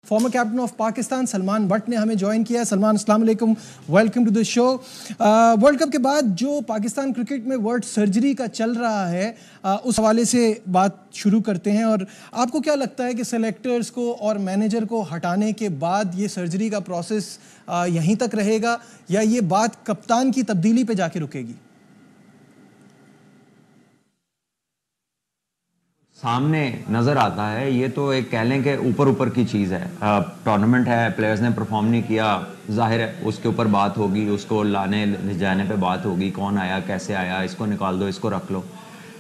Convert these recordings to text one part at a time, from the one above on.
Farmer captain of Pakistan Salman Butt ने हमें ज्वाइन किया है। सलमान, अस्सलाम वालेकुम, welcome to the show. World cup के बाद जो पाकिस्तान क्रिकेट में वर्ड सर्जरी का चल रहा है, उस हवाले से बात शुरू करते हैं। और आपको क्या लगता है कि सेलेक्टर्स को और मैनेजर को हटाने के बाद ये सर्जरी का प्रोसेस यहीं तक रहेगा या ये बात कप्तान की तब्दीली पे जाके रुकेगी? सामने नज़र आता है, ये तो एक कह लें कि ऊपर की चीज़ है। टूर्नामेंट है, प्लेयर्स ने परफॉर्म नहीं किया, जाहिर है उसके ऊपर बात होगी, उसको लाने ले जाने पे बात होगी, कौन आया, कैसे आया, इसको निकाल दो, इसको रख लो।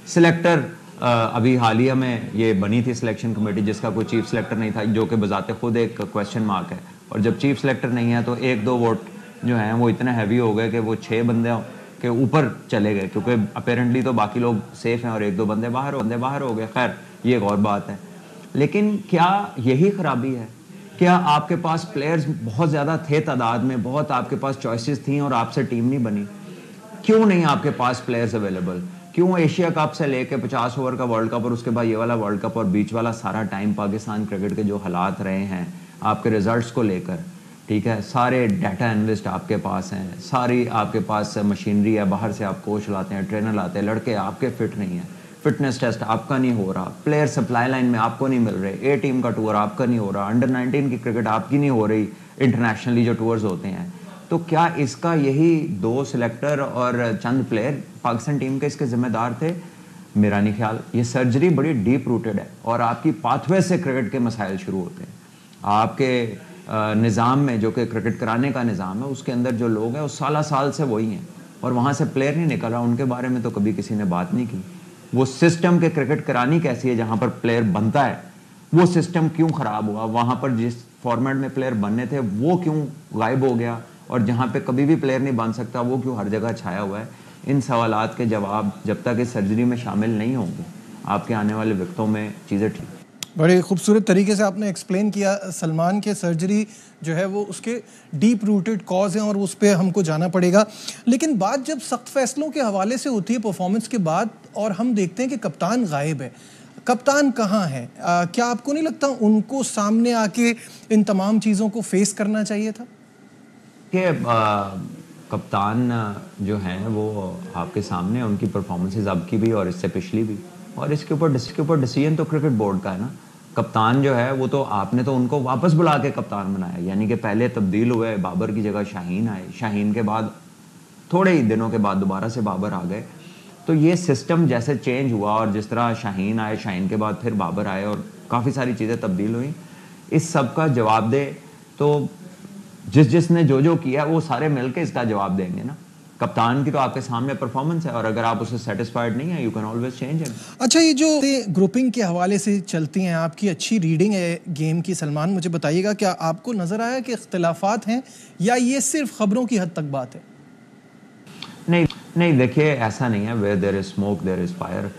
सिलेक्टर अभी हालिया में ये बनी थी सिलेक्शन कमेटी, जिसका कोई चीफ सिलेक्टर नहीं था, जो कि बजाते खुद एक क्वेश्चन मार्क है। और जब चीफ सिलेक्टर नहीं है तो एक दो वोट जो हैं वो इतने हैवी हो गए कि वो 6 बंदे के ऊपर चले गए, क्योंकि अपेरेंटली तो बाकी लोग सेफ हैं और एक दो बंदे बाहर हो गए। खैर, ये एक और बात है। लेकिन क्या यही खराबी है? क्या आपके पास प्लेयर्स बहुत ज़्यादा थे तादाद में, बहुत आपके पास चॉइसेस थी और आपसे टीम नहीं बनी? क्यों नहीं आपके पास प्लेयर्स अवेलेबल? क्यों एशिया कप से लेके 50 ओवर का वर्ल्ड कप और उसके बाद ये वाला वर्ल्ड कप और बीच वाला सारा टाइम पाकिस्तान क्रिकेट के जो हालात रहे हैं आपके रिजल्ट्स को लेकर, ठीक है, सारे डाटा एनालिस्ट आपके पास हैं, सारी आपके पास मशीनरी है, बाहर से आप कोच लाते हैं, ट्रेनर लाते हैं, लड़के आपके फिट नहीं है, फिटनेस टेस्ट आपका नहीं हो रहा, प्लेयर सप्लाई लाइन में आपको नहीं मिल रहे, ए टीम का टूर आपका नहीं हो रहा, अंडर 19 की क्रिकेट आपकी नहीं हो रही, इंटरनेशनली जो टूर्स होते हैं। तो क्या इसका यही 2 सिलेक्टर और चंद प्लेयर पाकिस्तान टीम के इसके जिम्मेदार थे? मेरा नहीं ख्याल। ये सर्जरी बड़ी डीप रूटेड है और आपकी पाथवे से क्रिकेट के मसाइल शुरू होते हैं। आपके निज़ाम में, जो कि क्रिकेट कराने का निज़ाम है, उसके अंदर जो लोग हैं वो साल से वही हैं और वहाँ से प्लेयर नहीं निकल रहा, उनके बारे में तो कभी किसी ने बात नहीं की। वो सिस्टम के क्रिकेट करानी कैसी है जहाँ पर प्लेयर बनता है, वो सिस्टम क्यों ख़राब हुआ? वहाँ पर जिस फॉर्मेट में प्लेयर बनने थे वो क्यों गायब हो गया? और जहाँ पे कभी भी प्लेयर नहीं बन सकता वो क्यों हर जगह छाया हुआ है? इन सवालात के जवाब जब तक इस सर्जरी में शामिल नहीं होंगे, आपके आने वाले वक्तों में चीज़ें ठीक। बड़े खूबसूरत तरीके से आपने एक्सप्लेन किया सलमान के सर्जरी जो है वो उसके डीप रूटेड कॉज हैं और उस पर हमको जाना पड़ेगा। लेकिन बात जब सख्त फैसलों के हवाले से होती है परफॉर्मेंस के बाद और हम देखते हैं कि कप्तान गायब है, कप्तान कहाँ है? क्या आपको नहीं लगता उनको सामने आके इन तमाम चीज़ों को फेस करना चाहिए था? कि कप्तान जो हैं वो आपके सामने, उनकी परफॉर्मेंसेज अब की भी और इससे पिछली भी, और इसके ऊपर डिसीजन तो क्रिकेट बोर्ड का है ना। कप्तान जो है वो तो आपने तो उनको वापस बुला के कप्तान बनाया, यानी कि पहले तब्दील हुए, बाबर की जगह शाहीन आए, शाहीन के बाद थोड़े ही दिनों के बाद दोबारा से बाबर आ गए। तो ये सिस्टम जैसे चेंज हुआ और जिस तरह शाहीन आए, शाहीन के बाद फिर बाबर आए और काफ़ी सारी चीज़ें तब्दील हुई, इस सब का जवाब दे तो जिसने जो किया वो सारे मिल के इसका जवाब देंगे ना। कप्तान की तो आपके सामने परफॉर्मेंस है और अगर आप उससे सेटिस्फाइड नहीं है, you can always change it. अच्छा, ये जो ग्रुपिंग के हवाले से चलती हैं, आपकी अच्छी रीडिंग है गेम की सलमान, मुझे बताइएगा क्या आपको नज़र आया कि इख्तिलाफात हैं या ये सिर्फ खबरों की हद तक बात है? नहीं, देखिए ऐसा नहीं है। Where there is smoke there is fire,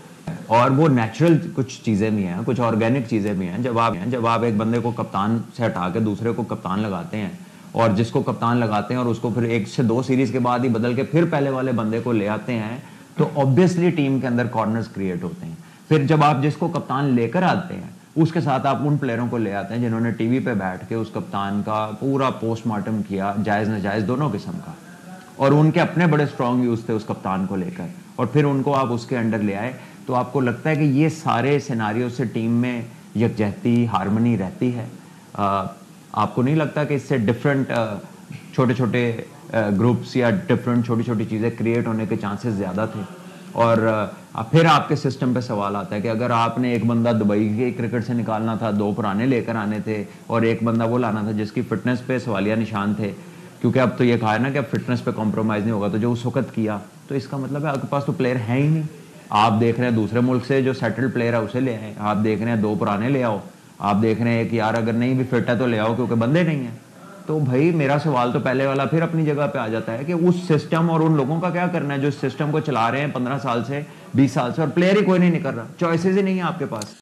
और वो नेचुरल कुछ चीज़ें भी हैं, कुछ ऑर्गेनिक चीज़ें भी हैं। जब आप एक बंदे को कप्तान से हटा के दूसरे को कप्तान लगाते हैं और जिसको कप्तान लगाते हैं और उसको फिर 1 से 2 सीरीज के बाद ही बदल के फिर पहले वाले बंदे को ले आते हैं, तो ऑब्वियसली टीम के अंदर कॉर्नर्स क्रिएट होते हैं। फिर जब आप जिसको कप्तान लेकर आते हैं उसके साथ आप उन प्लेयरों को ले आते हैं जिन्होंने टीवी पे बैठ के उस कप्तान का पूरा पोस्टमार्टम किया, जायज़ नाजायज़ दोनों किस्म का, और उनके अपने बड़े स्ट्रॉन्ग व्यूज़ थे उस कप्तान को लेकर, और फिर उनको आप उसके अंडर ले आए। तो आपको लगता है कि ये सारे सिनारियो से टीम में यकजहती, हारमनी रहती है? आपको नहीं लगता कि इससे डिफरेंट छोटे छोटे ग्रुप्स या डिफरेंट छोटी छोटी चीज़ें क्रिएट होने के चांसेस ज़्यादा थे? और फिर आपके सिस्टम पे सवाल आता है कि अगर आपने एक बंदा दुबई के क्रिकेट से निकालना था, 2 पुराने लेकर आने थे, और एक बंदा वो लाना था जिसकी फिटनेस पे सवालिया निशान थे, क्योंकि अब तो ये कहा है ना कि अब फिटनेस पे कॉम्प्रोमाइज़ नहीं होगा, तो जो उस वक्त किया, तो इसका मतलब है आपके पास तो प्लेयर है ही नहीं। आप देख रहे हैं दूसरे मुल्क से जो सेटल्ड प्लेयर है उसे ले आए, आप देख रहे हैं 2 पुराने ले आओ, आप देख रहे हैं कि यार अगर नहीं भी फिट है तो ले आओ क्योंकि बंदे नहीं हैं। तो भाई मेरा सवाल तो पहले वाला फिर अपनी जगह पे आ जाता है कि उस सिस्टम और उन लोगों का क्या करना है जो सिस्टम को चला रहे हैं 15 साल से, 20 साल से, और प्लेयर ही कोई नहीं निकल रहा, चॉइसेस ही नहीं है आपके पास।